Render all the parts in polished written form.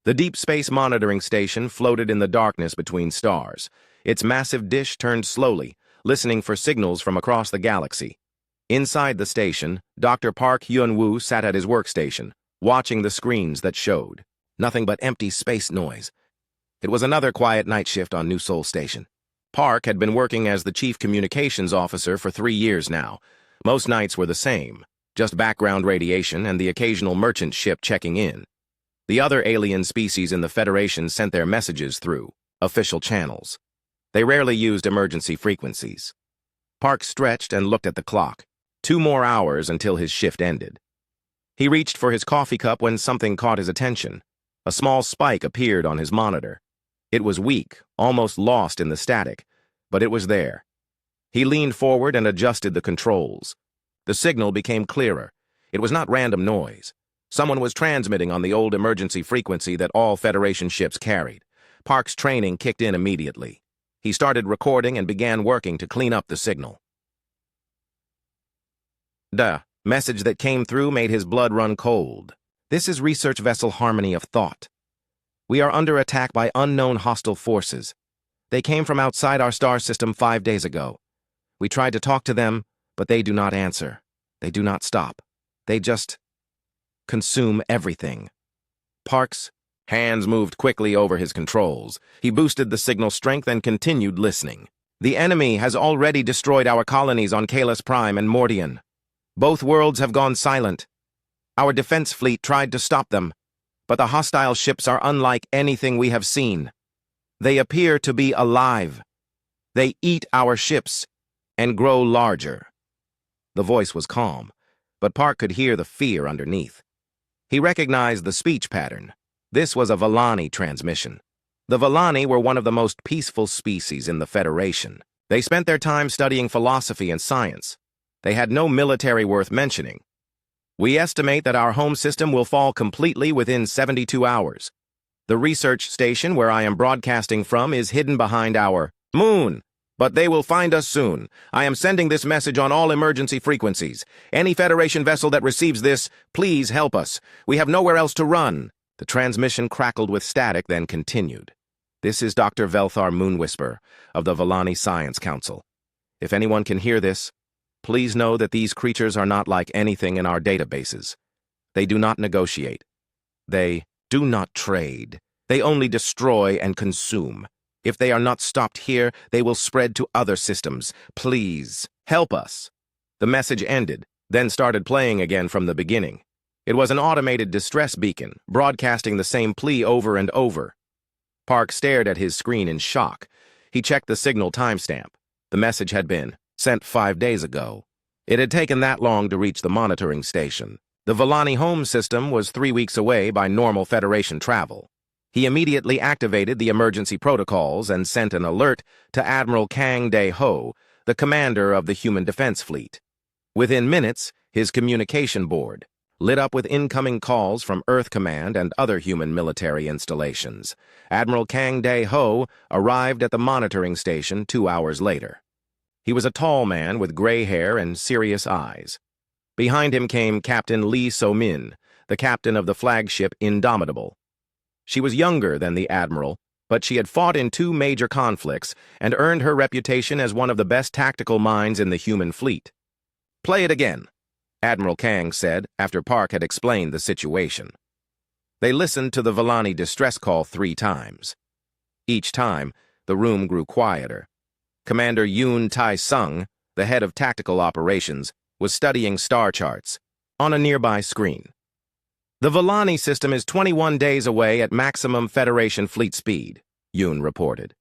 The deep space monitoring station floated in the darkness between stars. Its massive dish turned slowly, listening for signals from across the galaxy. Inside the station, Dr. Park Hyun-woo sat at his workstation, watching the screens that showed nothing but empty space noise. It was another quiet night shift on New Seoul Station. Park had been working as the chief communications officer for 3 years now. Most nights were the same, just background radiation and the occasional merchant ship checking in. The other alien species in the Federation sent their messages through official channels. They rarely used emergency frequencies. Park stretched and looked at the clock. 2 more hours until his shift ended. He reached for his coffee cup when something caught his attention. A small spike appeared on his monitor. It was weak, almost lost in the static, but it was there. He leaned forward and adjusted the controls. The signal became clearer. It was not random noise. Someone was transmitting on the old emergency frequency that all Federation ships carried. Park's training kicked in immediately. He started recording and began working to clean up the signal. The message that came through made his blood run cold. This is research vessel Harmony of Thought. We are under attack by unknown hostile forces. They came from outside our star system 5 days ago. We tried to talk to them, but they do not answer. They do not stop. They just consume everything. Park's hands moved quickly over his controls. He boosted the signal strength and continued listening. The enemy has already destroyed our colonies on Kalos Prime and Mordian. Both worlds have gone silent. Our defense fleet tried to stop them, but the hostile ships are unlike anything we have seen. They appear to be alive. They eat our ships and grow larger. The voice was calm, but Park could hear the fear underneath. He recognized the speech pattern. This was a Vellani transmission. The Vellani were one of the most peaceful species in the Federation. They spent their time studying philosophy and science. They had no military worth mentioning. We estimate that our home system will fall completely within 72 hours. The research station where I am broadcasting from is hidden behind our moon. But they will find us soon. I am sending this message on all emergency frequencies. Any Federation vessel that receives this, please help us. We have nowhere else to run. The transmission crackled with static, then continued. This is Dr. Velthar Moonwhisper of the Vellani Science Council. If anyone can hear this, please know that these creatures are not like anything in our databases. They do not negotiate. They do not trade. They only destroy and consume. If they are not stopped here, they will spread to other systems. Please, help us. The message ended, then started playing again from the beginning. It was an automated distress beacon, broadcasting the same plea over and over. Park stared at his screen in shock. He checked the signal timestamp. The message had been sent 5 days ago. It had taken that long to reach the monitoring station. The Vellani home system was 3 weeks away by normal Federation travel. He immediately activated the emergency protocols and sent an alert to Admiral Kang Dae-ho, the commander of the Human Defense Fleet. Within minutes, his communication board lit up with incoming calls from Earth Command and other human military installations. Admiral Kang Dae-ho arrived at the monitoring station 2 hours later. He was a tall man with gray hair and serious eyes. Behind him came Captain Lee So-min, the captain of the flagship Indomitable. She was younger than the admiral, but she had fought in 2 major conflicts and earned her reputation as one of the best tactical minds in the human fleet. "Play it again," Admiral Kang said after Park had explained the situation. They listened to the Vellani distress call 3 times. Each time, the room grew quieter. Commander Yoon Tae-sung, the head of tactical operations, was studying star charts on a nearby screen. The Vellani system is 21 days away at maximum Federation fleet speed, Yoon reported.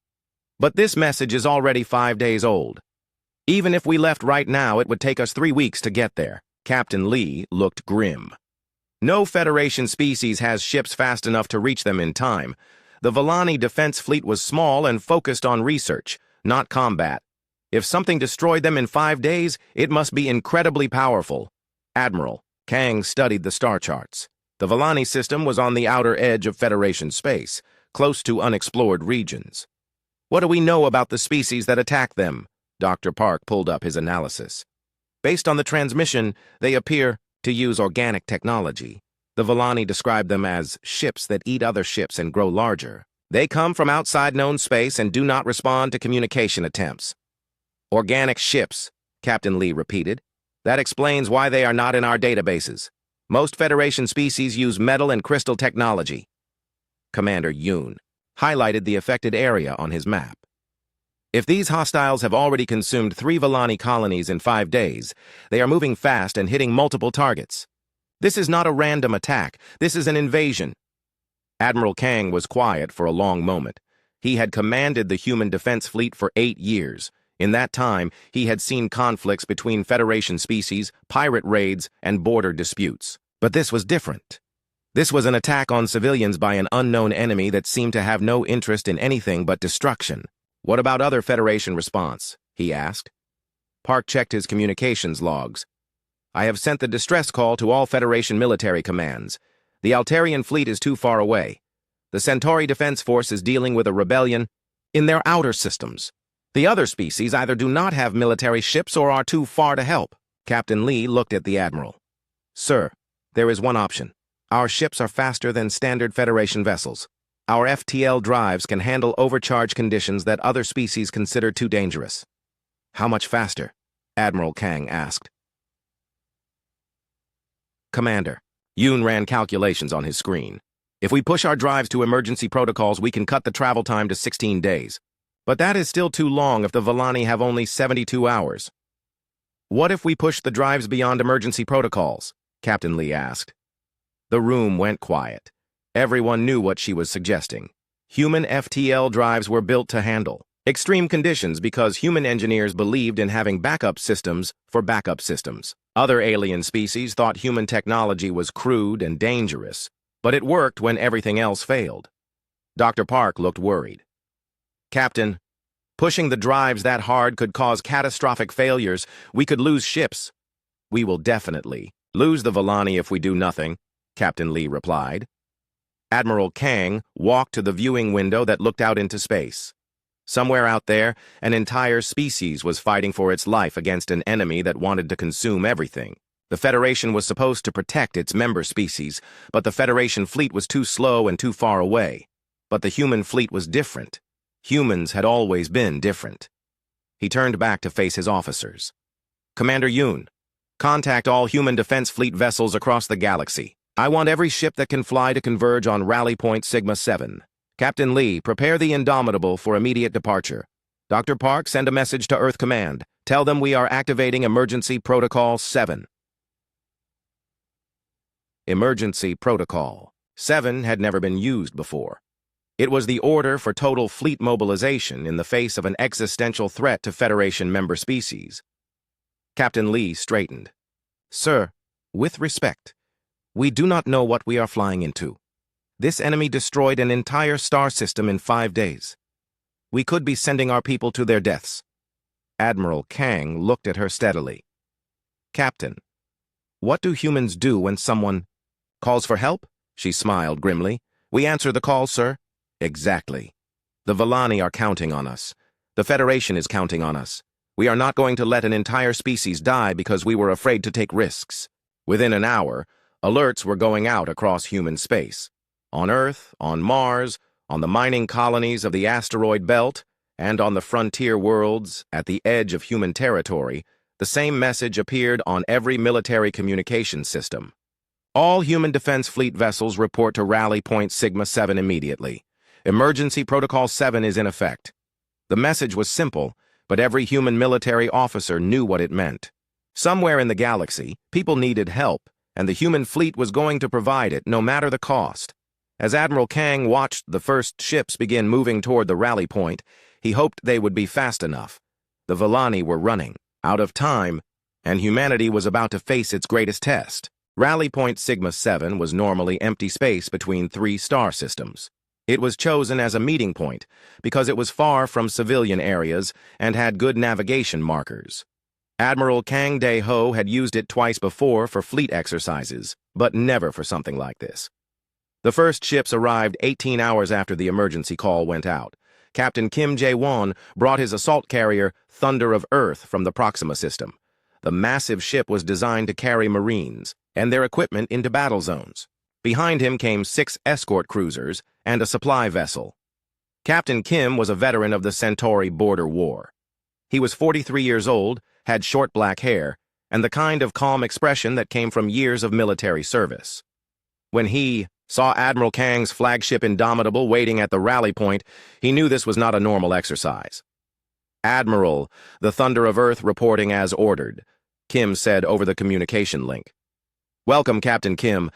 But this message is already 5 days old. Even if we left right now, it would take us 3 weeks to get there. Captain Lee looked grim. No Federation species has ships fast enough to reach them in time. The Vellani defense fleet was small and focused on research, not combat. If something destroyed them in 5 days, it must be incredibly powerful. Admiral Kang studied the star charts. The Vellani system was on the outer edge of Federation space, close to unexplored regions. What do we know about the species that attack them? Dr. Park pulled up his analysis. Based on the transmission, they appear to use organic technology. The Villani described them as ships that eat other ships and grow larger. They come from outside known space and do not respond to communication attempts. Organic ships, Captain Lee repeated. That explains why they are not in our databases. Most Federation species use metal and crystal technology. Commander Yoon highlighted the affected area on his map. If these hostiles have already consumed 3 Villani colonies in 5 days, they are moving fast and hitting multiple targets. This is not a random attack. This is an invasion. Admiral Kang was quiet for a long moment. He had commanded the human defense fleet for 8 years. In that time, he had seen conflicts between Federation species, pirate raids, and border disputes. But this was different. This was an attack on civilians by an unknown enemy that seemed to have no interest in anything but destruction. What about other Federation response? He asked. Park checked his communications logs. I have sent the distress call to all Federation military commands. The Altarian fleet is too far away. The Centauri Defense Force is dealing with a rebellion in their outer systems. The other species either do not have military ships or are too far to help. Captain Lee looked at the Admiral. Sir, there is one option. Our ships are faster than standard Federation vessels. Our FTL drives can handle overcharge conditions that other species consider too dangerous. How much faster? Admiral Kang asked. Commander, Yoon ran calculations on his screen. If we push our drives to emergency protocols, we can cut the travel time to 16 days. But that is still too long if the Villani have only 72 hours. What if we push the drives beyond emergency protocols? Captain Lee asked. The room went quiet. Everyone knew what she was suggesting. Human FTL drives were built to handle extreme conditions because human engineers believed in having backup systems for backup systems. Other alien species thought human technology was crude and dangerous, but it worked when everything else failed. Dr. Park looked worried. Captain, pushing the drives that hard could cause catastrophic failures. We could lose ships. We will definitely lose the Villani if we do nothing, Captain Lee replied. Admiral Kang walked to the viewing window that looked out into space. Somewhere out there, an entire species was fighting for its life against an enemy that wanted to consume everything. The Federation was supposed to protect its member species, but the Federation fleet was too slow and too far away. But the human fleet was different. Humans had always been different. He turned back to face his officers. Commander Yoon, contact all human defense fleet vessels across the galaxy. I want every ship that can fly to converge on Rally Point Sigma 7. Captain Lee, prepare the Indomitable for immediate departure. Dr. Park, send a message to Earth Command. Tell them we are activating Emergency Protocol 7. Emergency Protocol 7 had never been used before. It was the order for total fleet mobilization in the face of an existential threat to Federation member species. Captain Lee straightened. Sir, with respect, we do not know what we are flying into. This enemy destroyed an entire star system in 5 days. We could be sending our people to their deaths. Admiral Kang looked at her steadily. Captain, what do humans do when someone calls for help? She smiled grimly. We answer the call, sir. Exactly. The Villani are counting on us. The Federation is counting on us. We are not going to let an entire species die because we were afraid to take risks. Within an hour, alerts were going out across human space. On Earth, on Mars, on the mining colonies of the asteroid belt, and on the frontier worlds at the edge of human territory, the same message appeared on every military communication system. All human defense fleet vessels report to Rally Point Sigma 7 immediately. Emergency Protocol 7 is in effect. The message was simple, but every human military officer knew what it meant. Somewhere in the galaxy, people needed help, and the human fleet was going to provide it no matter the cost. As Admiral Kang watched the first ships begin moving toward the rally point, he hoped they would be fast enough. The Villani were running out of time, and humanity was about to face its greatest test. Rally Point Sigma 7 was normally empty space between 3 star systems. It was chosen as a meeting point because it was far from civilian areas and had good navigation markers. Admiral Kang Dae-ho had used it twice before for fleet exercises, but never for something like this. The first ships arrived 18 hours after the emergency call went out. Captain Kim Jae-won brought his assault carrier, Thunder of Earth, from the Proxima system. The massive ship was designed to carry Marines and their equipment into battle zones. Behind him came 6 escort cruisers and a supply vessel. Captain Kim was a veteran of the Centauri border war. He was 43 years old, had short black hair, and the kind of calm expression that came from years of military service. When he saw Admiral Kang's flagship Indomitable waiting at the rally point, he knew this was not a normal exercise. "Admiral, the Thunder of Earth reporting as ordered," Kim said over the communication link. "Welcome, Captain Kim.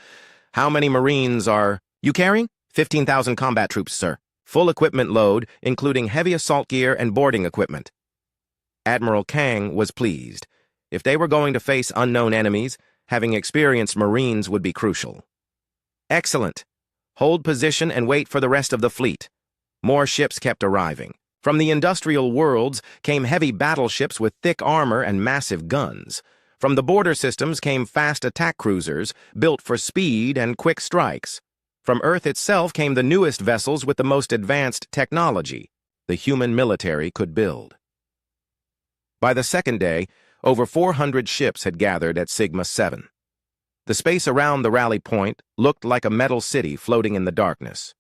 How many Marines are you carrying?" 15,000 combat troops, sir. Full equipment load, including heavy assault gear and boarding equipment. Admiral Kang was pleased. If they were going to face unknown enemies, having experienced Marines would be crucial. "Excellent. Hold position and wait for the rest of the fleet." More ships kept arriving. From the industrial worlds came heavy battleships with thick armor and massive guns. From the border systems came fast attack cruisers, built for speed and quick strikes. From Earth itself came the newest vessels with the most advanced technology the human military could build. By the second day, over 400 ships had gathered at Sigma 7. The space around the rally point looked like a metal city floating in the darkness.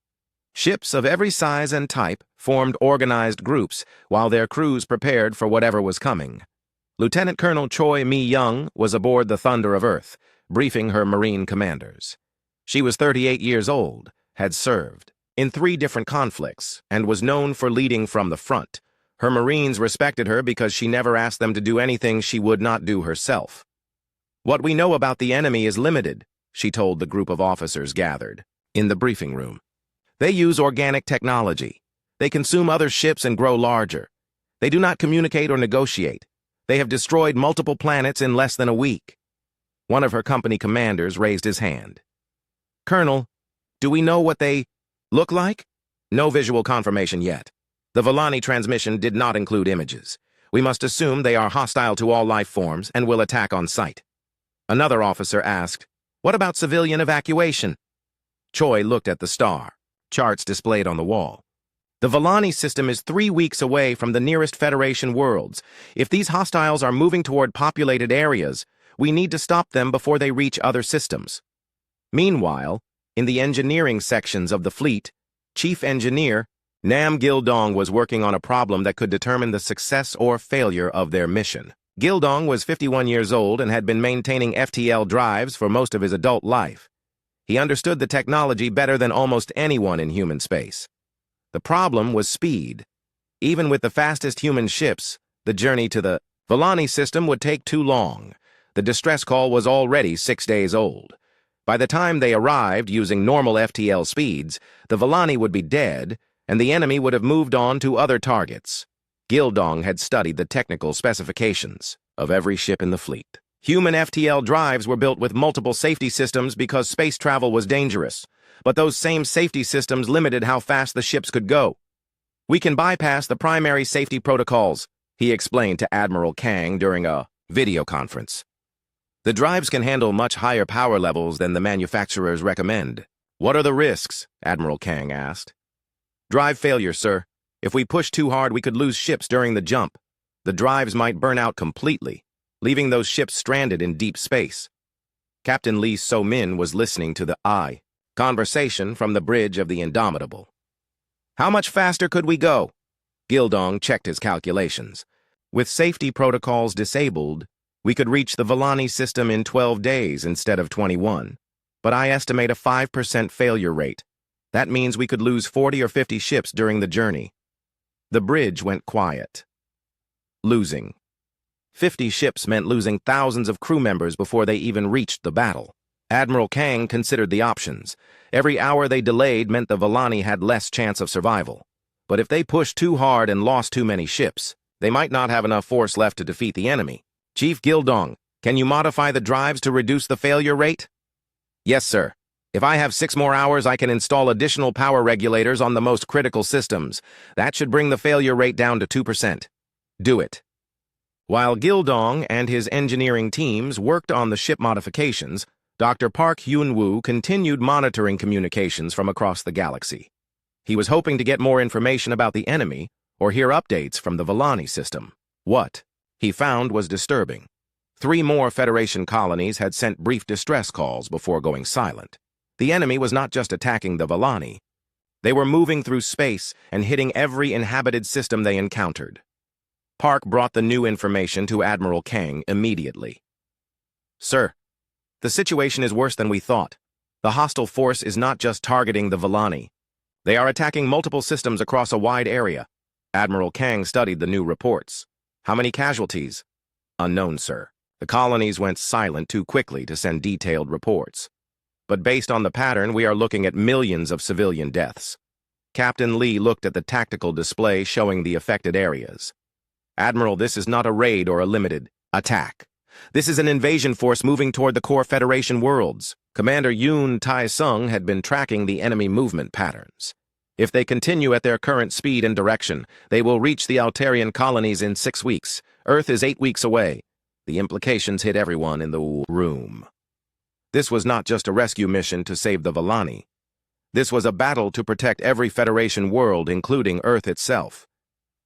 Ships of every size and type formed organized groups while their crews prepared for whatever was coming. Lieutenant Colonel Choi Mi-young was aboard the Thunder of Earth, briefing her Marine commanders. She was 38 years old, had served in 3 different conflicts, and was known for leading from the front. Her Marines respected her because she never asked them to do anything she would not do herself. "What we know about the enemy is limited," she told the group of officers gathered in the briefing room. "They use organic technology. They consume other ships and grow larger. They do not communicate or negotiate. They have destroyed multiple planets in less than a week." One of her company commanders raised his hand. "Colonel, do we know what they look like?" "No visual confirmation yet. The Volani transmission did not include images. We must assume they are hostile to all life forms and will attack on sight." Another officer asked, "What about civilian evacuation?" Choi looked at the star charts displayed on the wall. "The Volani system is 3 weeks away from the nearest Federation worlds. If these hostiles are moving toward populated areas, we need to stop them before they reach other systems." Meanwhile, in the engineering sections of the fleet, Chief Engineer Nam Gildong was working on a problem that could determine the success or failure of their mission. Gildong was 51 years old and had been maintaining FTL drives for most of his adult life. He understood the technology better than almost anyone in human space. The problem was speed. Even with the fastest human ships, the journey to the Volani system would take too long. The distress call was already 6 days old. By the time they arrived using normal FTL speeds, the Volani would be dead, and the enemy would have moved on to other targets. Gildong had studied the technical specifications of every ship in the fleet. Human FTL drives were built with multiple safety systems because space travel was dangerous, but those same safety systems limited how fast the ships could go. "We can bypass the primary safety protocols," he explained to Admiral Kang during a video conference. "The drives can handle much higher power levels than the manufacturers recommend." "What are the risks?" Admiral Kang asked. "Drive failure, sir. If we push too hard, we could lose ships during the jump. The drives might burn out completely, leaving those ships stranded in deep space." Captain Lee So-min was listening to the conversation from the bridge of the Indomitable. "How much faster could we go?" Gildong checked his calculations. "With safety protocols disabled, we could reach the Volani system in 12 days instead of 21. But I estimate a 5% failure rate. That means we could lose 40 or 50 ships during the journey." The bridge went quiet. Losing 50 ships meant losing thousands of crew members before they even reached the battle. Admiral Kang considered the options. Every hour they delayed meant the Volani had less chance of survival. But if they pushed too hard and lost too many ships, they might not have enough force left to defeat the enemy. "Chief Gildong, can you modify the drives to reduce the failure rate?" "Yes, sir. If I have 6 more hours, I can install additional power regulators on the most critical systems. That should bring the failure rate down to 2%. Do it." While Gildong and his engineering teams worked on the ship modifications, Dr. Park Hyun-woo continued monitoring communications from across the galaxy. He was hoping to get more information about the enemy or hear updates from the Volani system. What he found was disturbing. 3 more Federation colonies had sent brief distress calls before going silent. The enemy was not just attacking the Volani. They were moving through space and hitting every inhabited system they encountered. Park brought the new information to Admiral Kang immediately. "Sir, the situation is worse than we thought. The hostile force is not just targeting the Volani. They are attacking multiple systems across a wide area." Admiral Kang studied the new reports. "How many casualties?" "Unknown, sir. The colonies went silent too quickly to send detailed reports. But based on the pattern, we are looking at millions of civilian deaths." Captain Lee looked at the tactical display showing the affected areas. "Admiral, this is not a raid or a limited attack. This is an invasion force moving toward the core Federation worlds." Commander Yoon Tae-sung had been tracking the enemy movement patterns. "If they continue at their current speed and direction, they will reach the Altarian colonies in 6 weeks. Earth is 8 weeks away." The implications hit everyone in the room. This was not just a rescue mission to save the Volani. This was a battle to protect every Federation world, including Earth itself.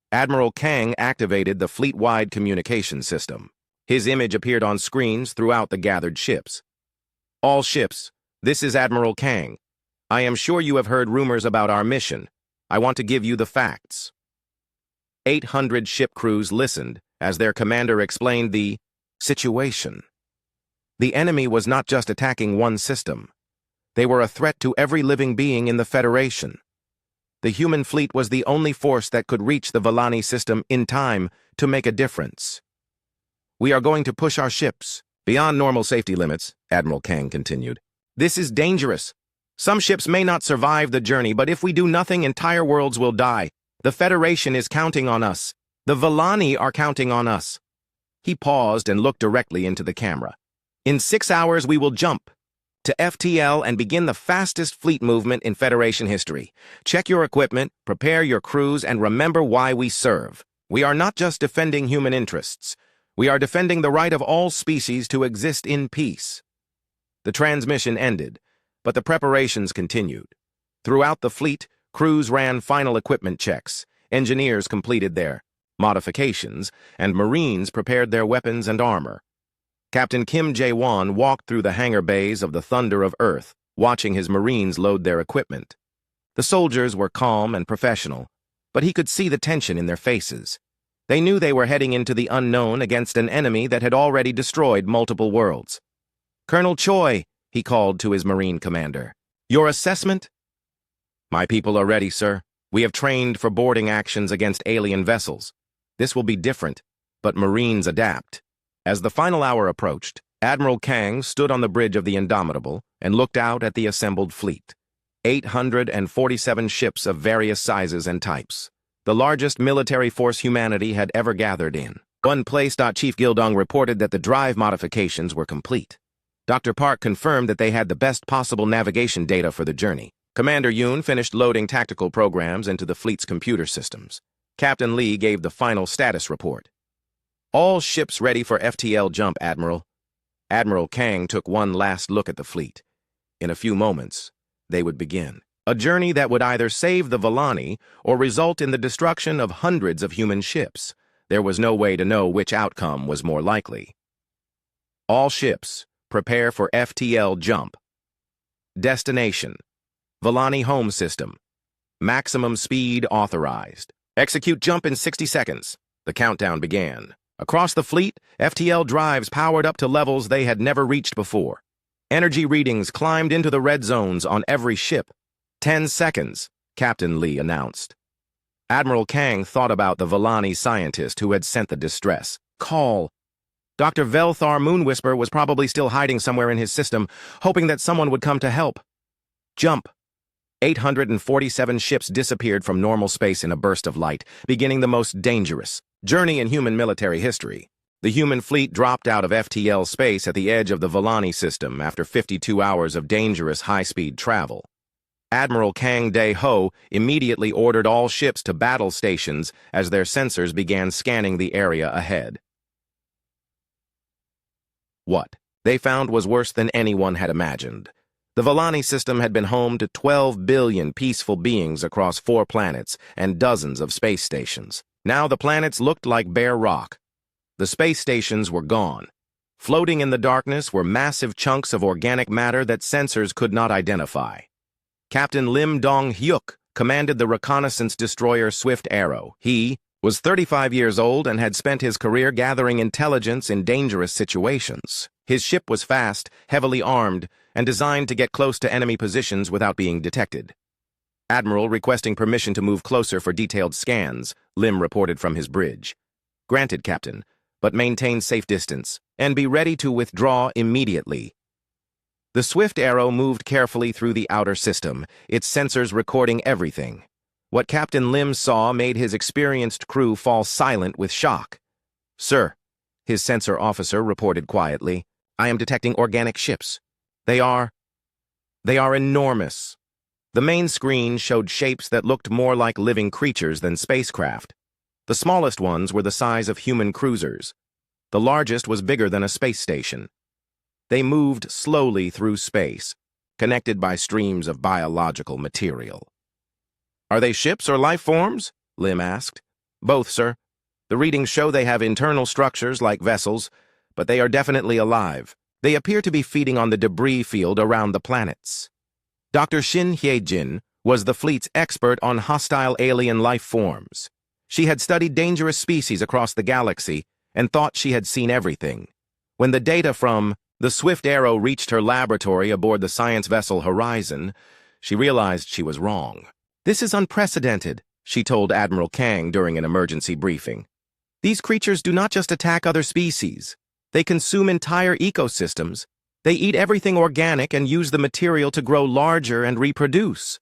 Admiral Kang activated the fleet-wide communication system. His image appeared on screens throughout the gathered ships. "All ships, this is Admiral Kang. I am sure you have heard rumors about our mission. I want to give you the facts." 800 ship crews listened as their commander explained the situation. The enemy was not just attacking one system. They were a threat to every living being in the Federation. The human fleet was the only force that could reach the Volani system in time to make a difference. "We are going to push our ships beyond normal safety limits," Admiral Kang continued. "This is dangerous. Some ships may not survive the journey, but if we do nothing, entire worlds will die. The Federation is counting on us. The Volani are counting on us." He paused and looked directly into the camera. "In 6 hours, we will jump to FTL and begin the fastest fleet movement in Federation history. Check your equipment, prepare your crews, and remember why we serve. We are not just defending human interests. We are defending the right of all species to exist in peace." The transmission ended, but the preparations continued. Throughout the fleet, crews ran final equipment checks, engineers completed their modifications, and Marines prepared their weapons and armor. Captain Kim Jae-won walked through the hangar bays of the Thunder of Earth, watching his Marines load their equipment. The soldiers were calm and professional, but he could see the tension in their faces. They knew they were heading into the unknown against an enemy that had already destroyed multiple worlds. "Colonel Choi," he called to his Marine commander. "Your assessment?" "My people are ready, sir. We have trained for boarding actions against alien vessels. This will be different, but Marines adapt." As the final hour approached, Admiral Kang stood on the bridge of the Indomitable and looked out at the assembled fleet. 847 ships of various sizes and types. The largest military force humanity had ever gathered in. One place. Chief Gildong reported that the drive modifications were complete. Dr. Park confirmed that they had the best possible navigation data for the journey. Commander Yoon finished loading tactical programs into the fleet's computer systems. Captain Lee gave the final status report. "All ships ready for FTL jump, Admiral." Admiral Kang took one last look at the fleet. In a few moments, they would begin. A journey that would either save the Volani or result in the destruction of hundreds of human ships. There was no way to know which outcome was more likely. "All ships, prepare for FTL jump." Destination: Volani home system. Maximum speed authorized. Execute jump in 60 seconds. The countdown began. Across the fleet, FTL drives powered up to levels they had never reached before. Energy readings climbed into the red zones on every ship. 10 seconds, Captain Lee announced. Admiral Kang thought about the Volani scientist who had sent the distress call. Dr. Velthar Moonwhisper was probably still hiding somewhere in his system, hoping that someone would come to help. Jump. 847 ships disappeared from normal space in a burst of light, beginning the most dangerous journey in human military history. The human fleet dropped out of FTL space at the edge of the Volani system after 52 hours of dangerous high-speed travel. Admiral Kang Dae-ho immediately ordered all ships to battle stations as their sensors began scanning the area ahead. What they found was worse than anyone had imagined. The Volani system had been home to 12 billion peaceful beings across 4 planets and dozens of space stations. Now the planets looked like bare rock. The space stations were gone. Floating in the darkness were massive chunks of organic matter that sensors could not identify. Captain Lim Dong-hyuk commanded the reconnaissance destroyer Swift Arrow. He was 35 years old and had spent his career gathering intelligence in dangerous situations. His ship was fast, heavily armed, and designed to get close to enemy positions without being detected. Admiral requesting permission to move closer for detailed scans, Lim reported from his bridge. Granted, Captain, but maintain safe distance, and be ready to withdraw immediately. The Swift Arrow moved carefully through the outer system, its sensors recording everything. What Captain Lim saw made his experienced crew fall silent with shock. "Sir," his sensor officer reported quietly, "I am detecting organic ships. They are enormous." The main screen showed shapes that looked more like living creatures than spacecraft. The smallest ones were the size of human cruisers. The largest was bigger than a space station. They moved slowly through space, connected by streams of biological material. "Are they ships or life forms?" Lim asked. "Both, sir. The readings show they have internal structures like vessels, but they are definitely alive. They appear to be feeding on the debris field around the planets." Dr. Shin Hye-jin was the fleet's expert on hostile alien life forms. She had studied dangerous species across the galaxy and thought she had seen everything. When the data from the Swift Arrow reached her laboratory aboard the science vessel Horizon, she realized she was wrong. "This is unprecedented," she told Admiral Kang during an emergency briefing. "These creatures do not just attack other species. They consume entire ecosystems. They eat everything organic and use the material to grow larger and reproduce."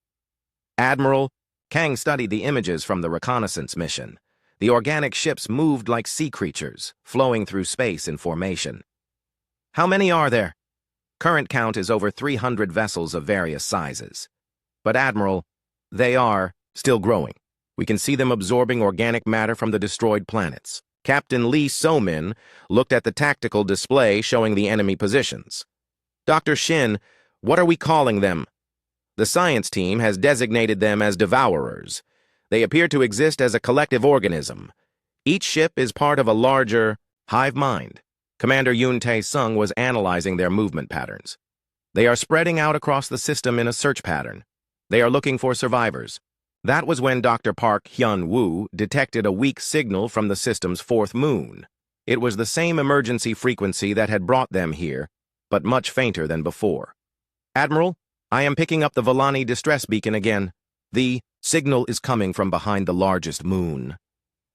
"Admiral," Kang studied the images from the reconnaissance mission. The organic ships moved like sea creatures, flowing through space in formation. "How many are there?" "Current count is over 300 vessels of various sizes. But Admiral, they are still growing. We can see them absorbing organic matter from the destroyed planets." Captain Lee So-min looked at the tactical display showing the enemy positions. "Dr. Shin, what are we calling them?" "The science team has designated them as devourers. They appear to exist as a collective organism. Each ship is part of a larger hive mind." Commander Yoon Tae-sung was analyzing their movement patterns. "They are spreading out across the system in a search pattern. They are looking for survivors." That was when Dr. Park Hyun-woo detected a weak signal from the system's fourth moon. It was the same emergency frequency that had brought them here, but much fainter than before. "Admiral, I am picking up the Volani distress beacon again. The signal is coming from behind the largest moon."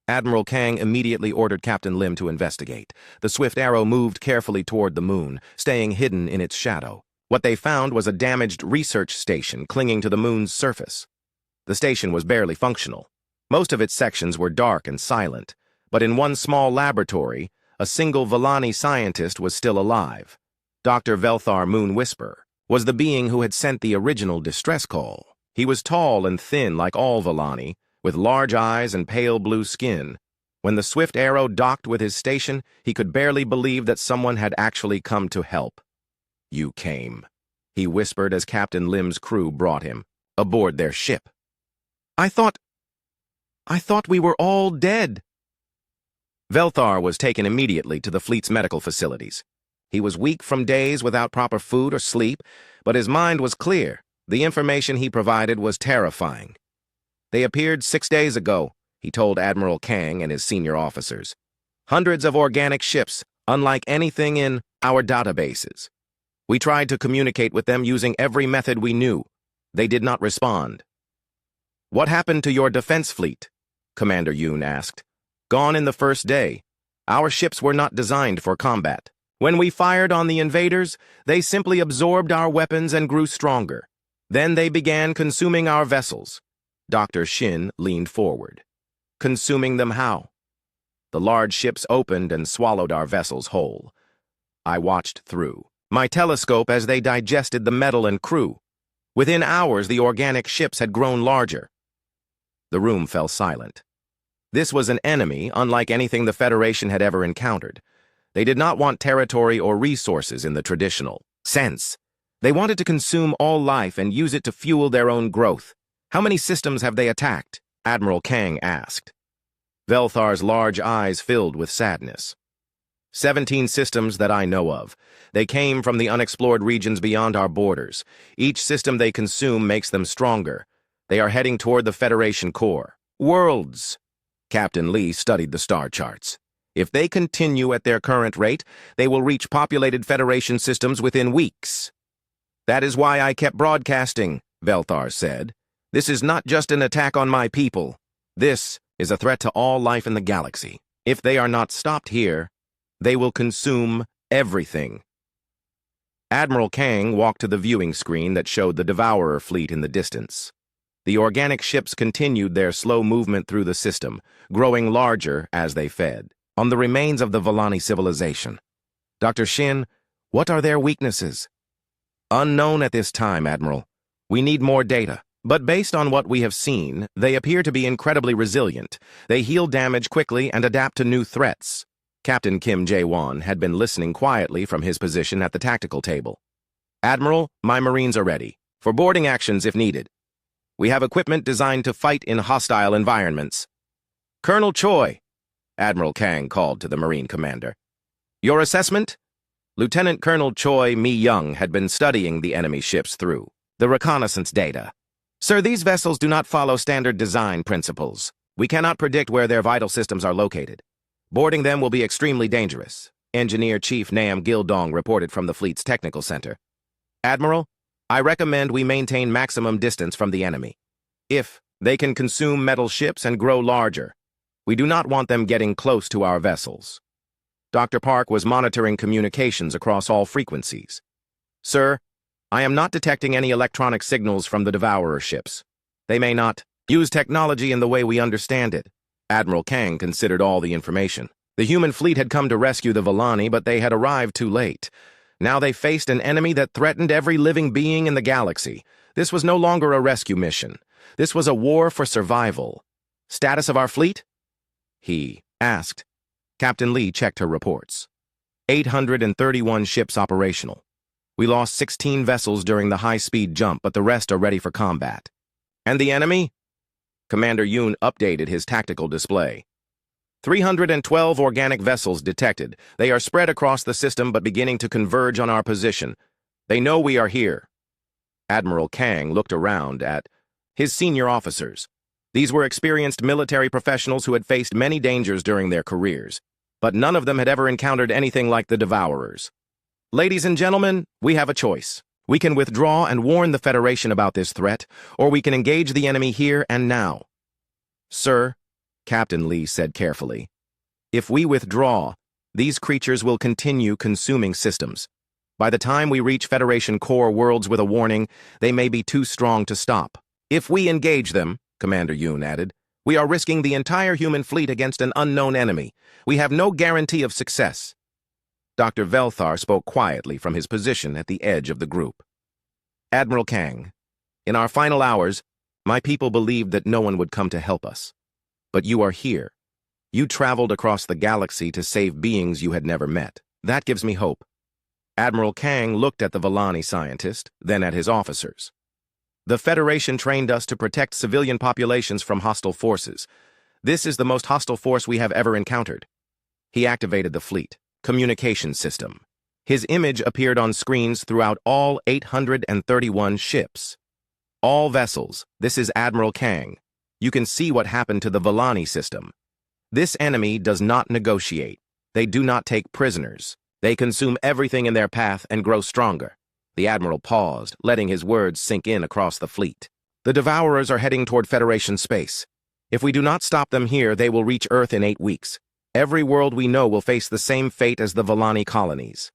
Admiral Kang immediately ordered Captain Lim to investigate. The Swift Arrow moved carefully toward the moon, staying hidden in its shadow. What they found was a damaged research station clinging to the moon's surface. The station was barely functional. Most of its sections were dark and silent, but in one small laboratory, a single Volani scientist was still alive. Dr. Velthar Moon Whisper was the being who had sent the original distress call. He was tall and thin like all Volani, with large eyes and pale blue skin. When the Swift Arrow docked with his station, he could barely believe that someone had actually come to help. "You came," he whispered as Captain Lim's crew brought him aboard their ship. I thought we were all dead." Velthar was taken immediately to the fleet's medical facilities. He was weak from days without proper food or sleep, but his mind was clear. The information he provided was terrifying. "They appeared 6 days ago," he told Admiral Kang and his senior officers. "Hundreds of organic ships, unlike anything in our databases. We tried to communicate with them using every method we knew. They did not respond." "What happened to your defense fleet?" Commander Yoon asked. "Gone in the first day. Our ships were not designed for combat. When we fired on the invaders, they simply absorbed our weapons and grew stronger. Then they began consuming our vessels." Dr. Shin leaned forward. "Consuming them how?" "The large ships opened and swallowed our vessels whole. I watched through my telescope as they digested the metal and crew. Within hours, the organic ships had grown larger." The room fell silent. This was an enemy unlike anything the Federation had ever encountered. They did not want territory or resources in the traditional sense. They wanted to consume all life and use it to fuel their own growth. "How many systems have they attacked?" Admiral Kang asked. Velthar's large eyes filled with sadness. 17 systems that I know of. They came from the unexplored regions beyond our borders. Each system they consume makes them stronger. They are heading toward the Federation core. Worlds. Captain Lee studied the star charts. If they continue at their current rate, they will reach populated Federation systems within weeks. That is why I kept broadcasting, Velthar said. This is not just an attack on my people. This is a threat to all life in the galaxy. If they are not stopped here, they will consume everything. Admiral Kang walked to the viewing screen that showed the Devourer fleet in the distance. The organic ships continued their slow movement through the system, growing larger as they fed on the remains of the Volani civilization. Dr. Shin, what are their weaknesses? Unknown at this time, Admiral. We need more data. But based on what we have seen, they appear to be incredibly resilient. They heal damage quickly and adapt to new threats. Captain Kim Jae-won had been listening quietly from his position at the tactical table. Admiral, my Marines are ready for boarding actions if needed. We have equipment designed to fight in hostile environments. Colonel Choi, Admiral Kang called to the Marine commander. Your assessment? Lieutenant Colonel Choi Mi-young had been studying the enemy ships through the reconnaissance data. Sir, these vessels do not follow standard design principles. We cannot predict where their vital systems are located. Boarding them will be extremely dangerous, Engineer Chief Nam Gildong reported from the fleet's technical center. Admiral, I recommend we maintain maximum distance from the enemy. If they can consume metal ships and grow larger, we do not want them getting close to our vessels. Dr. Park was monitoring communications across all frequencies. Sir, I am not detecting any electronic signals from the Devourer ships. They may not use technology in the way we understand it. Admiral Kang considered all the information. The human fleet had come to rescue the Volani, but they had arrived too late. Now they faced an enemy that threatened every living being in the galaxy. This was no longer a rescue mission. This was a war for survival. Status of our fleet? He asked. Captain Lee checked her reports. 831 ships operational. We lost 16 vessels during the high-speed jump, but the rest are ready for combat. And the enemy? Commander Yoon updated his tactical display. 312 organic vessels detected. They are spread across the system but beginning to converge on our position. They know we are here. Admiral Kang looked around at his senior officers. These were experienced military professionals who had faced many dangers during their careers, but none of them had ever encountered anything like the Devourers. Ladies and gentlemen, we have a choice. We can withdraw and warn the Federation about this threat, or we can engage the enemy here and now. Sir, Captain Lee said carefully, if we withdraw, these creatures will continue consuming systems. By the time we reach Federation core worlds with a warning, they may be too strong to stop. If we engage them, Commander Yoon added, we are risking the entire human fleet against an unknown enemy. We have no guarantee of success. Dr. Velthar spoke quietly from his position at the edge of the group. Admiral Kang, in our final hours, my people believed that no one would come to help us. But you are here. You traveled across the galaxy to save beings you had never met. That gives me hope. Admiral Kang looked at the Volani scientist, then at his officers. The Federation trained us to protect civilian populations from hostile forces. This is the most hostile force we have ever encountered. He activated the fleet communication system. His image appeared on screens throughout all 831 ships. All vessels, this is Admiral Kang. You can see what happened to the Volani system. This enemy does not negotiate. They do not take prisoners. They consume everything in their path and grow stronger. The Admiral paused, letting his words sink in across the fleet. The Devourers are heading toward Federation space. If we do not stop them here, they will reach Earth in 8 weeks. Every world we know will face the same fate as the Volani colonies.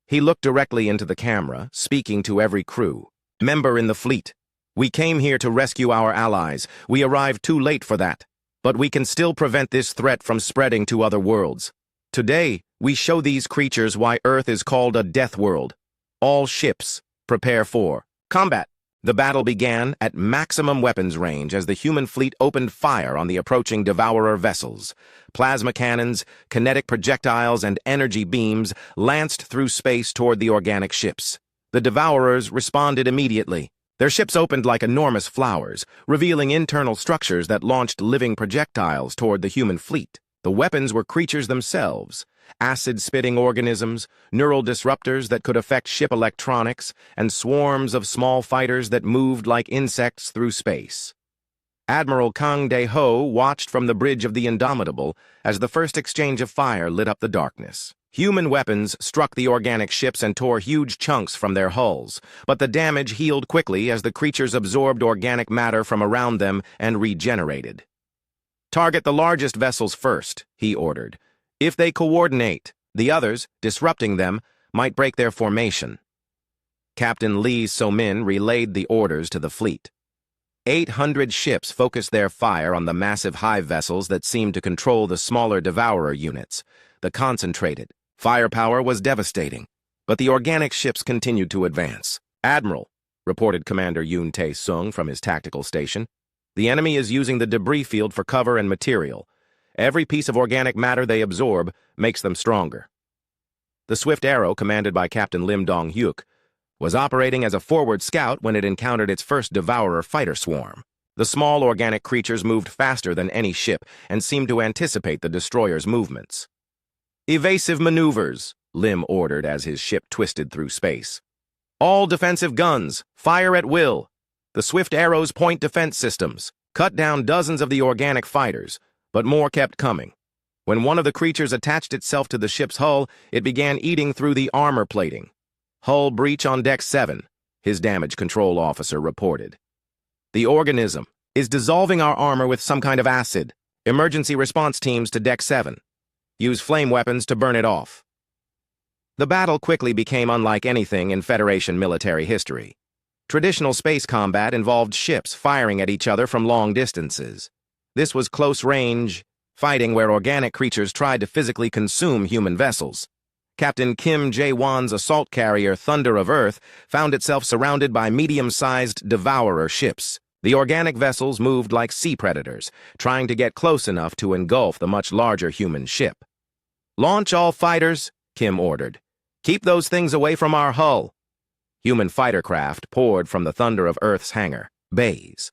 He looked directly into the camera, speaking to every crew member in the fleet. We came here to rescue our allies. We arrived too late for that. But we can still prevent this threat from spreading to other worlds. Today, we show these creatures why Earth is called a death world. All ships, prepare for combat. The battle began at maximum weapons range as the human fleet opened fire on the approaching Devourer vessels. Plasma cannons, kinetic projectiles, and energy beams lanced through space toward the organic ships. The Devourers responded immediately. Their ships opened like enormous flowers, revealing internal structures that launched living projectiles toward the human fleet. The weapons were creatures themselves. acid-spitting organisms, neural disruptors that could affect ship electronics, and swarms of small fighters that moved like insects through space. Admiral Kang De-ho watched from the bridge of the Indomitable as the first exchange of fire lit up the darkness. Human weapons struck the organic ships and tore huge chunks from their hulls, but the damage healed quickly as the creatures absorbed organic matter from around them and regenerated. "Target the largest vessels first," he ordered. "If they coordinate, the others, disrupting them, might break their formation." Captain Lee So-min relayed the orders to the fleet. 800 ships focused their fire on the massive hive vessels that seemed to control the smaller Devourer units. The concentrated firepower was devastating, but the organic ships continued to advance. "Admiral," reported Commander Yoon Tae-sung from his tactical station, "the enemy is using the debris field for cover and material. Every piece of organic matter they absorb makes them stronger." The Swift Arrow, commanded by Captain Lim Dong-hyuk, was operating as a forward scout when it encountered its first Devourer fighter swarm. The small organic creatures moved faster than any ship and seemed to anticipate the destroyer's movements. "Evasive maneuvers," Lim ordered as his ship twisted through space. "All defensive guns, fire at will. The Swift Arrow's point defense systems cut down dozens of the organic fighters, but more kept coming. When one of the creatures attached itself to the ship's hull, it began eating through the armor plating. Hull breach on Deck 7, his damage control officer reported. "The organism is dissolving our armor with some kind of acid. Emergency response teams to Deck 7. Use flame weapons to burn it off." The battle quickly became unlike anything in Federation military history. Traditional space combat involved ships firing at each other from long distances. This was close-range fighting where organic creatures tried to physically consume human vessels. Captain Kim Jae-won's assault carrier Thunder of Earth found itself surrounded by medium-sized Devourer ships. The organic vessels moved like sea predators, trying to get close enough to engulf the much larger human ship. "Launch all fighters," Kim ordered. "Keep those things away from our hull." Human fighter craft poured from the Thunder of Earth's hangar bays.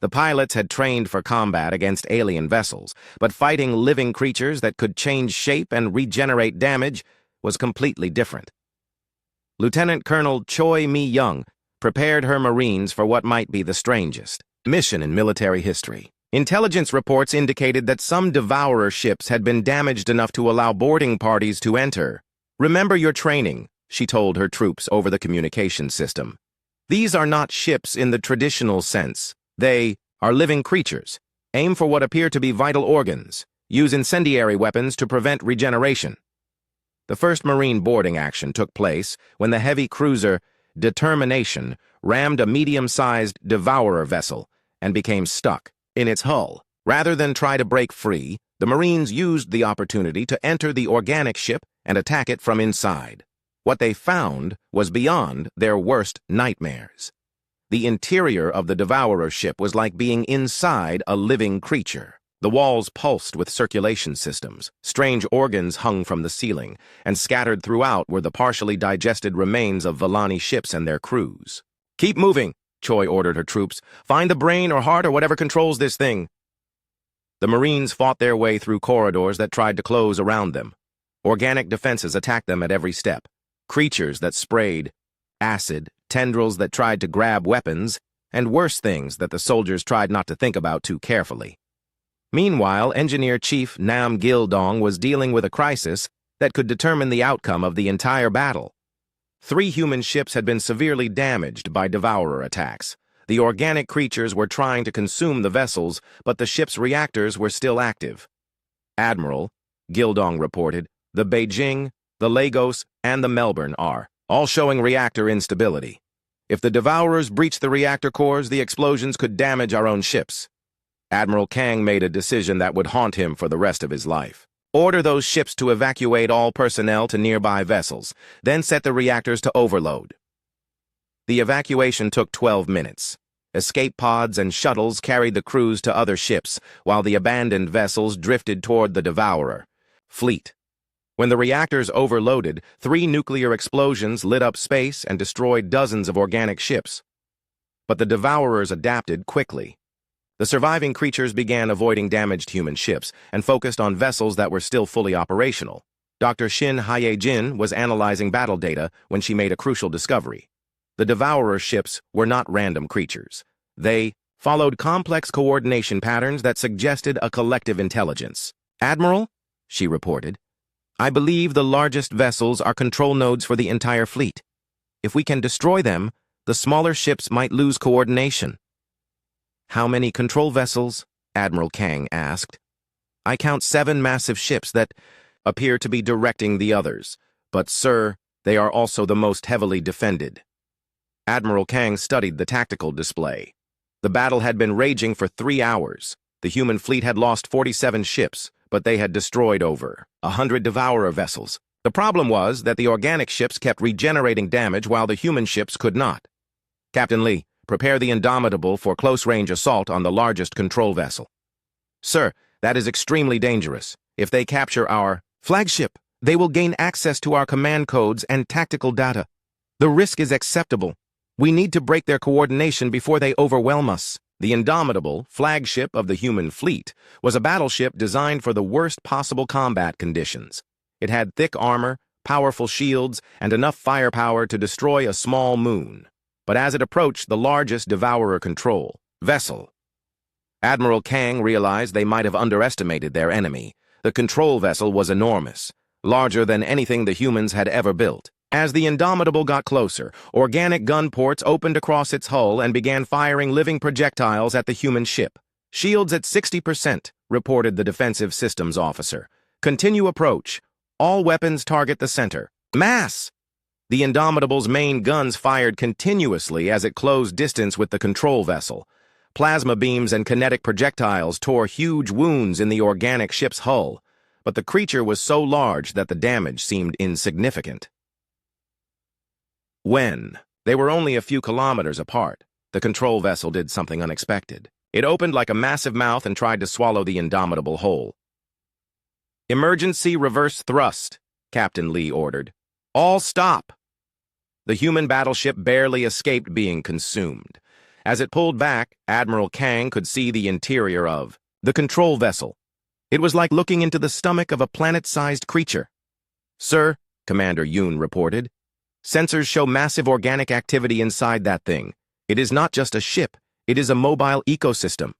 The pilots had trained for combat against alien vessels, but fighting living creatures that could change shape and regenerate damage was completely different. Lieutenant Colonel Choi Mi-young prepared her Marines for what might be the strangest mission in military history. Intelligence reports indicated that some Devourer ships had been damaged enough to allow boarding parties to enter. "Remember your training," she told her troops over the communication system. "These are not ships in the traditional sense. They are living creatures. Aim for what appear to be vital organs. Use incendiary weapons to prevent regeneration." The first Marine boarding action took place when the heavy cruiser Determination rammed a medium-sized Devourer vessel and became stuck in its hull. Rather than try to break free, the Marines used the opportunity to enter the organic ship and attack it from inside. What they found was beyond their worst nightmares. The interior of the Devourer ship was like being inside a living creature. The walls pulsed with circulation systems. Strange organs hung from the ceiling, and scattered throughout were the partially digested remains of Vellani ships and their crews. "Keep moving," Choi ordered her troops. "Find the brain or heart or whatever controls this thing." The Marines fought their way through corridors that tried to close around them. Organic defenses attacked them at every step. Creatures that sprayed acid, tendrils that tried to grab weapons, and worse things that the soldiers tried not to think about too carefully. Meanwhile, Engineer Chief Nam Gil-dong was dealing with a crisis that could determine the outcome of the entire battle. 3 human ships had been severely damaged by Devourer attacks. The organic creatures were trying to consume the vessels, but the ship's reactors were still active. "Admiral," Gil-dong reported, "the Beijing, the Lagos, and the Melbourne are all showing reactor instability. If the Devourers breach the reactor cores, the explosions could damage our own ships." Admiral Kang made a decision that would haunt him for the rest of his life. "Order those ships to evacuate all personnel to nearby vessels, then set the reactors to overload." The evacuation took 12 minutes. Escape pods and shuttles carried the crews to other ships, while the abandoned vessels drifted toward the Devourer fleet. When the reactors overloaded, 3 nuclear explosions lit up space and destroyed dozens of organic ships. But the Devourers adapted quickly. The surviving creatures began avoiding damaged human ships and focused on vessels that were still fully operational. Dr. Shin Haye-jin was analyzing battle data when she made a crucial discovery. The Devourer ships were not random creatures. They followed complex coordination patterns that suggested a collective intelligence. "Admiral," she reported, "I believe the largest vessels are control nodes for the entire fleet. If we can destroy them, the smaller ships might lose coordination." "How many control vessels?" Admiral Kang asked. "I count 7 massive ships that appear to be directing the others. But, sir, they are also the most heavily defended." Admiral Kang studied the tactical display. The battle had been raging for 3 hours. The human fleet had lost 47 ships, but they had destroyed over 100 Devourer vessels. The problem was that the organic ships kept regenerating damage while the human ships could not. "Captain Lee, prepare the Indomitable for close-range assault on the largest control vessel." "Sir, that is extremely dangerous. If they capture our flagship, they will gain access to our command codes and tactical data. The risk is acceptable. We need to break their coordination before they overwhelm us." The Indomitable, flagship of the human fleet, was a battleship designed for the worst possible combat conditions. It had thick armor, powerful shields, and enough firepower to destroy a small moon. But as it approached the largest Devourer control vessel, Admiral Kang realized they might have underestimated their enemy. The control vessel was enormous, larger than anything the humans had ever built. As the Indomitable got closer, organic gun ports opened across its hull and began firing living projectiles at the human ship. "Shields at 60%, reported the defensive systems officer. "Continue approach. All weapons target the center. Mass!" The Indomitable's main guns fired continuously as it closed distance with the control vessel. Plasma beams and kinetic projectiles tore huge wounds in the organic ship's hull, but the creature was so large that the damage seemed insignificant. When they were only a few kilometers apart, the control vessel did something unexpected. It opened like a massive mouth and tried to swallow the Indomitable whole. "Emergency reverse thrust," Captain Lee ordered. "All stop!" The human battleship barely escaped being consumed. As it pulled back, Admiral Kang could see the interior of the control vessel. It was like looking into the stomach of a planet-sized creature. "Sir," Commander Yoon reported, "sensors show massive organic activity inside that thing. It is not just a ship, it is a mobile ecosystem."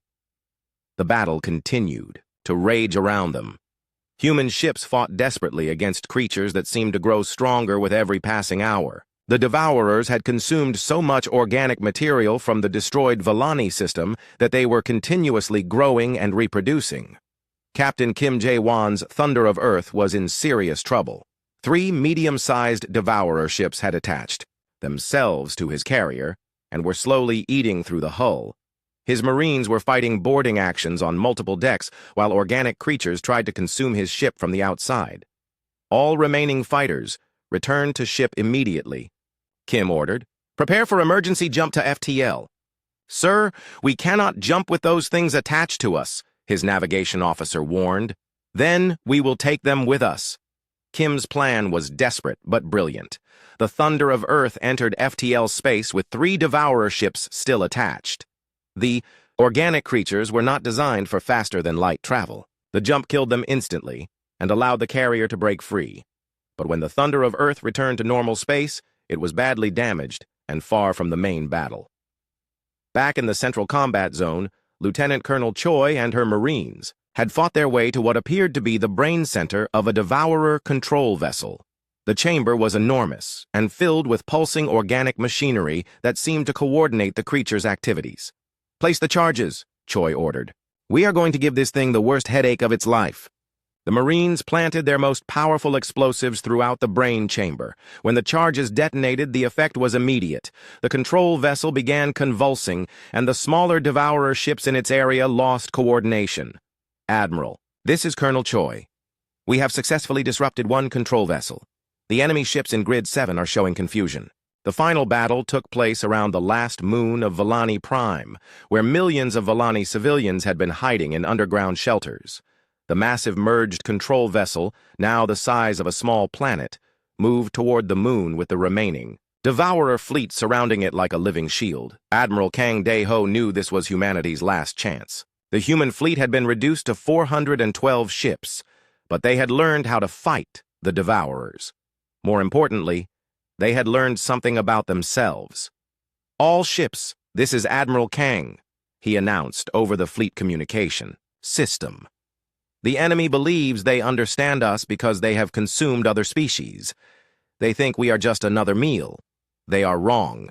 The battle continued to rage around them. Human ships fought desperately against creatures that seemed to grow stronger with every passing hour. The Devourers had consumed so much organic material from the destroyed Vellani system that they were continuously growing and reproducing. Captain Kim Jae-won's Thunder of Earth was in serious trouble. 3 medium-sized Devourer ships had attached themselves to his carrier and were slowly eating through the hull. His Marines were fighting boarding actions on multiple decks while organic creatures tried to consume his ship from the outside. "All remaining fighters, return to ship immediately," Kim ordered. "Prepare for emergency jump to FTL." "Sir, we cannot jump with those things attached to us," his navigation officer warned. "Then we will take them with us." Kim's plan was desperate but brilliant. The Thunder of Earth entered FTL space with 3 Devourer ships still attached. The organic creatures were not designed for faster-than-light travel. The jump killed them instantly and allowed the carrier to break free. But when the Thunder of Earth returned to normal space, it was badly damaged and far from the main battle. Back in the central combat zone, Lieutenant Colonel Choi and her Marines had fought their way to what appeared to be the brain center of a Devourer control vessel. The chamber was enormous and filled with pulsing organic machinery that seemed to coordinate the creature's activities. "Place the charges," Choi ordered. "We are going to give this thing the worst headache of its life." The Marines planted their most powerful explosives throughout the brain chamber. When the charges detonated, the effect was immediate. The control vessel began convulsing, and the smaller Devourer ships in its area lost coordination. "Admiral, this is Colonel Choi. We have successfully disrupted 1 control vessel. The enemy ships in Grid 7 are showing confusion." The final battle took place around the last moon of Vellani Prime, where millions of Vellani civilians had been hiding in underground shelters. The massive merged control vessel, now the size of a small planet, moved toward the moon with the remaining Devourer fleet surrounding it like a living shield. Admiral Kang Dae-ho knew this was humanity's last chance. The human fleet had been reduced to 412 ships, but they had learned how to fight the Devourers. More importantly, they had learned something about themselves. "All ships, this is Admiral Kang," he announced over the fleet communication system. "The enemy believes they understand us because they have consumed other species. They think we are just another meal. They are wrong."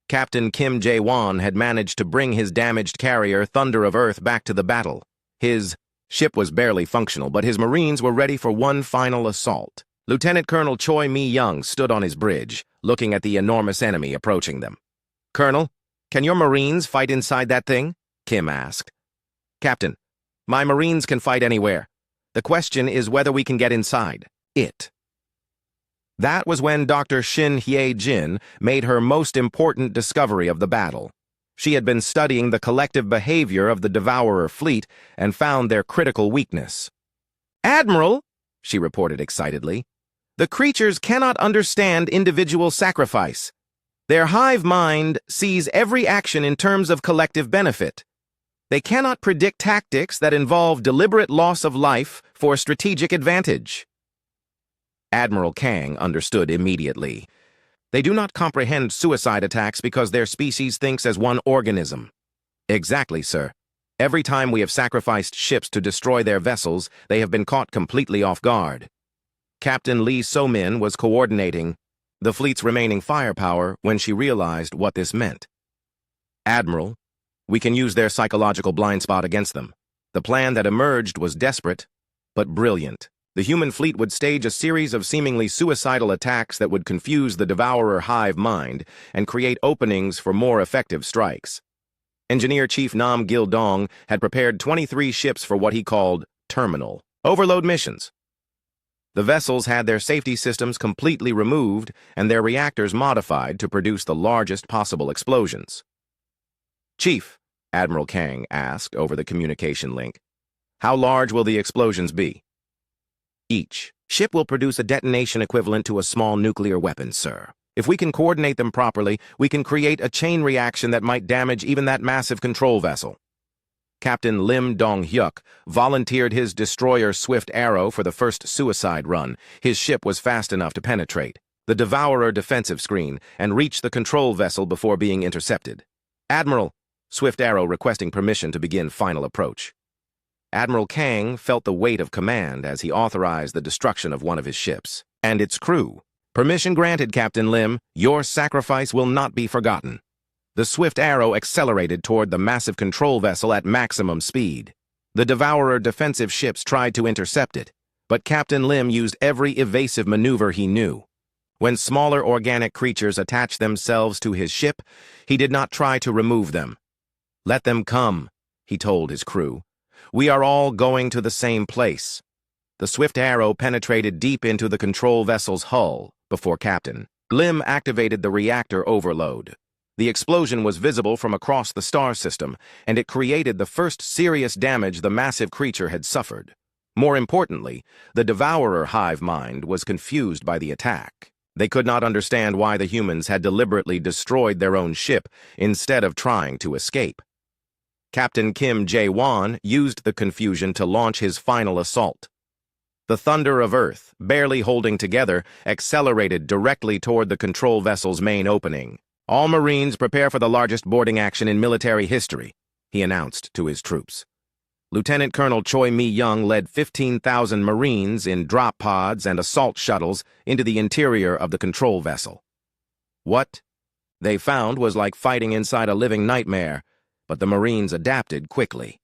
Captain Kim Jae-won had managed to bring his damaged carrier, Thunder of Earth, back to the battle. His ship was barely functional, but his Marines were ready for one final assault. Lieutenant Colonel Choi Mi-young stood on his bridge, looking at the enormous enemy approaching them. "Colonel, can your Marines fight inside that thing?" Kim asked. "Captain, my Marines can fight anywhere. The question is whether we can get inside it." That was when Dr. Shin Hye-jin made her most important discovery of the battle. She had been studying the collective behavior of the Devourer fleet and found their critical weakness. "Admiral," she reported excitedly, "the creatures cannot understand individual sacrifice. Their hive mind sees every action in terms of collective benefit. They cannot predict tactics that involve deliberate loss of life for strategic advantage." Admiral Kang understood immediately. "They do not comprehend suicide attacks because their species thinks as one organism." "Exactly, sir. Every time we have sacrificed ships to destroy their vessels, they have been caught completely off guard." Captain Lee So-min was coordinating the fleet's remaining firepower when she realized what this meant. "Admiral, we can use their psychological blind spot against them." The plan that emerged was desperate, but brilliant. The human fleet would stage a series of seemingly suicidal attacks that would confuse the Devourer hive mind and create openings for more effective strikes. Engineer Chief Nam Gil-dong had prepared 23 ships for what he called terminal overload missions. The vessels had their safety systems completely removed and their reactors modified to produce the largest possible explosions. "Chief," Admiral Kang asked over the communication link, "how large will the explosions be?" "Each ship will produce a detonation equivalent to a small nuclear weapon, sir. If we can coordinate them properly, we can create a chain reaction that might damage even that massive control vessel." Captain Lim Dong-hyuk volunteered his destroyer Swift Arrow for the first suicide run. His ship was fast enough to penetrate the Devourer defensive screen and reach the control vessel before being intercepted. "Admiral," Swift Arrow requesting permission to begin final approach. Admiral Kang felt the weight of command as he authorized the destruction of one of his ships and its crew. "Permission granted, Captain Lim. Your sacrifice will not be forgotten." The Swift Arrow accelerated toward the massive control vessel at maximum speed. The Devourer defensive ships tried to intercept it, but Captain Lim used every evasive maneuver he knew. When smaller organic creatures attached themselves to his ship, he did not try to remove them. "Let them come," he told his crew. "We are all going to the same place." The Swift Arrow penetrated deep into the control vessel's hull before Captain Lim activated the reactor overload. The explosion was visible from across the star system, and it created the first serious damage the massive creature had suffered. More importantly, the Devourer hive mind was confused by the attack. They could not understand why the humans had deliberately destroyed their own ship instead of trying to escape. Captain Kim Jae-won used the confusion to launch his final assault. The Thunder of Earth, barely holding together, accelerated directly toward the control vessel's main opening. "All Marines prepare for the largest boarding action in military history," he announced to his troops. Lieutenant Colonel Choi Mi-young led 15,000 Marines in drop pods and assault shuttles into the interior of the control vessel. What they found was like fighting inside a living nightmare, but the Marines adapted quickly.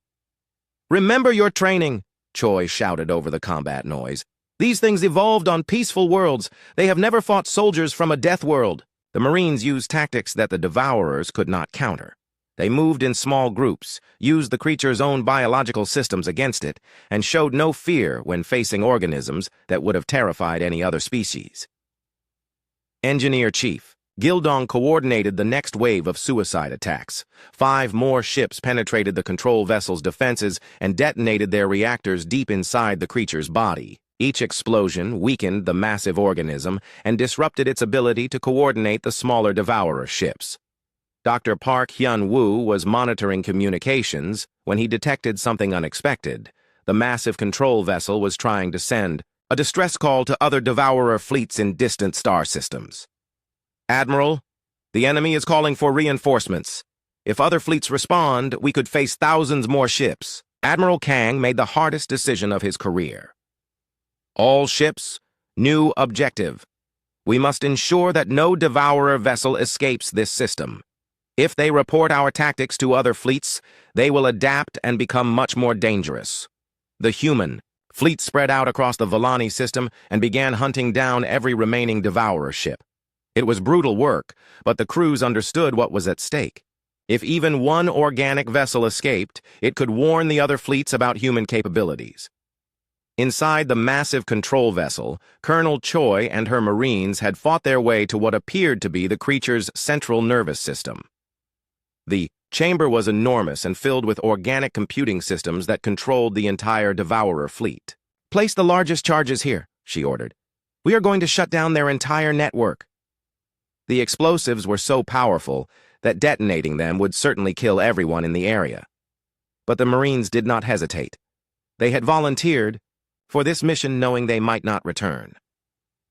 "Remember your training," Choi shouted over the combat noise. "These things evolved on peaceful worlds. They have never fought soldiers from a death world." The Marines used tactics that the Devourers could not counter. They moved in small groups, used the creature's own biological systems against it, and showed no fear when facing organisms that would have terrified any other species. Engineer Chief Gildong coordinated the next wave of suicide attacks. 5 more ships penetrated the control vessel's defenses and detonated their reactors deep inside the creature's body. Each explosion weakened the massive organism and disrupted its ability to coordinate the smaller Devourer ships. Dr. Park Hyun-woo was monitoring communications when he detected something unexpected. The massive control vessel was trying to send a distress call to other Devourer fleets in distant star systems. Admiral, the enemy is calling for reinforcements. If other fleets respond, we could face thousands more ships. Admiral Kang made the hardest decision of his career. All ships, new objective. We must ensure that no Devourer vessel escapes this system. If they report our tactics to other fleets, they will adapt and become much more dangerous. The human fleet spread out across the Volani system and began hunting down every remaining Devourer ship. It was brutal work, but the crews understood what was at stake. If even one organic vessel escaped, it could warn the other fleets about human capabilities. Inside the massive control vessel, Colonel Choi and her Marines had fought their way to what appeared to be the creature's central nervous system. The chamber was enormous and filled with organic computing systems that controlled the entire Devourer fleet. "Place the largest charges here," she ordered. "We are going to shut down their entire network." The explosives were so powerful that detonating them would certainly kill everyone in the area. But the Marines did not hesitate. They had volunteered for this mission knowing they might not return.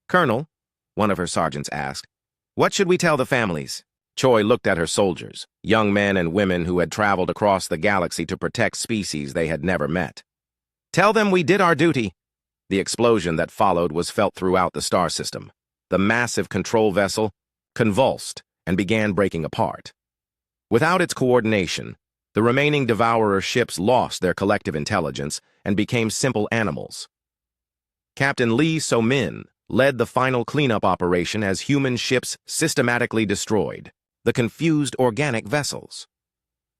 "Colonel," one of her sergeants asked, "what should we tell the families?" Choi looked at her soldiers, young men and women who had traveled across the galaxy to protect species they had never met. "Tell them we did our duty." The explosion that followed was felt throughout the star system. The massive control vessel convulsed and began breaking apart. Without its coordination, the remaining Devourer ships lost their collective intelligence and became simple animals. Captain Lee So-min led the final cleanup operation as human ships systematically destroyed the confused organic vessels.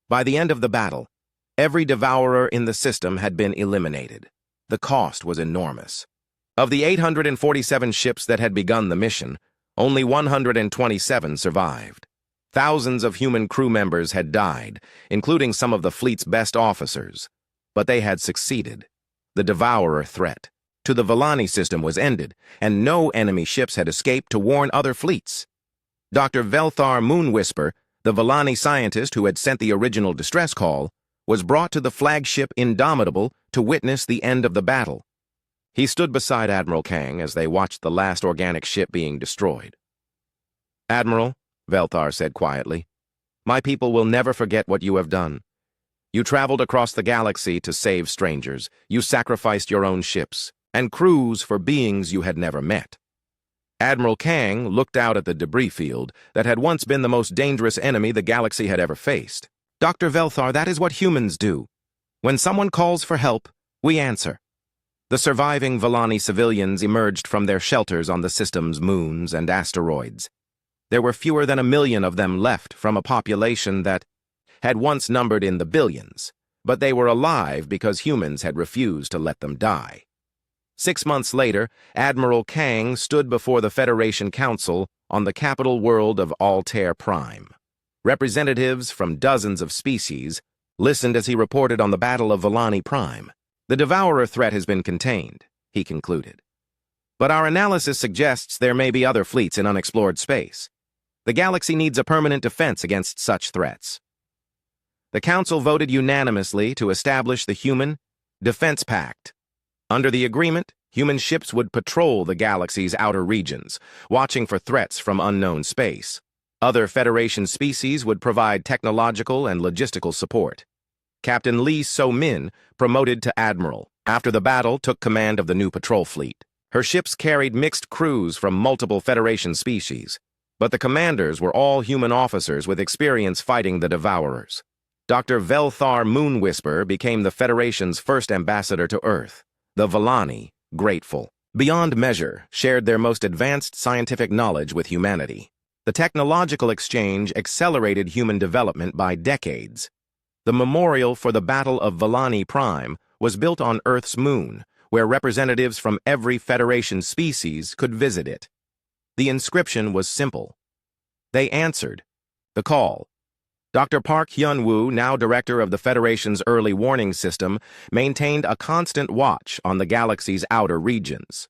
By the end of the battle, every Devourer in the system had been eliminated. The cost was enormous. Of the 847 ships that had begun the mission, only 127 survived. Thousands of human crew members had died, including some of the fleet's best officers. But they had succeeded. The Devourer threat to the Volani system was ended, and no enemy ships had escaped to warn other fleets. Dr. Velthar Moonwhisper, the Volani scientist who had sent the original distress call, was brought to the flagship Indomitable to witness the end of the battle. He stood beside Admiral Kang as they watched the last organic ship being destroyed. "Admiral," Velthar said quietly, "my people will never forget what you have done. You traveled across the galaxy to save strangers. You sacrificed your own ships and crews for beings you had never met." Admiral Kang looked out at the debris field that had once been the most dangerous enemy the galaxy had ever faced. "Dr. Velthar, that is what humans do. When someone calls for help, we answer." The surviving Volani civilians emerged from their shelters on the system's moons and asteroids. There were fewer than 1 million of them left from a population that had once numbered in the billions, but they were alive because humans had refused to let them die. 6 months later, Admiral Kang stood before the Federation Council on the capital world of Altair Prime. Representatives from dozens of species listened as he reported on the Battle of Volani Prime. "The Devourer threat has been contained," he concluded. "But our analysis suggests there may be other fleets in unexplored space. The galaxy needs a permanent defense against such threats." The Council voted unanimously to establish the Human Defense Pact. Under the agreement, human ships would patrol the galaxy's outer regions, watching for threats from unknown space. Other Federation species would provide technological and logistical support. Captain Lee So-min, promoted to Admiral, after the battle took command of the new patrol fleet. Her ships carried mixed crews from multiple Federation species, but the commanders were all human officers with experience fighting the Devourers. Dr. Velthar Moonwhisper became the Federation's first ambassador to Earth. The Volani, grateful beyond measure, shared their most advanced scientific knowledge with humanity. The technological exchange accelerated human development by decades. The memorial for the Battle of Volani Prime was built on Earth's moon, where representatives from every Federation species could visit it. The inscription was simple. They answered the call. Dr. Park Hyun-woo, now director of the Federation's early warning system, maintained a constant watch on the galaxy's outer regions.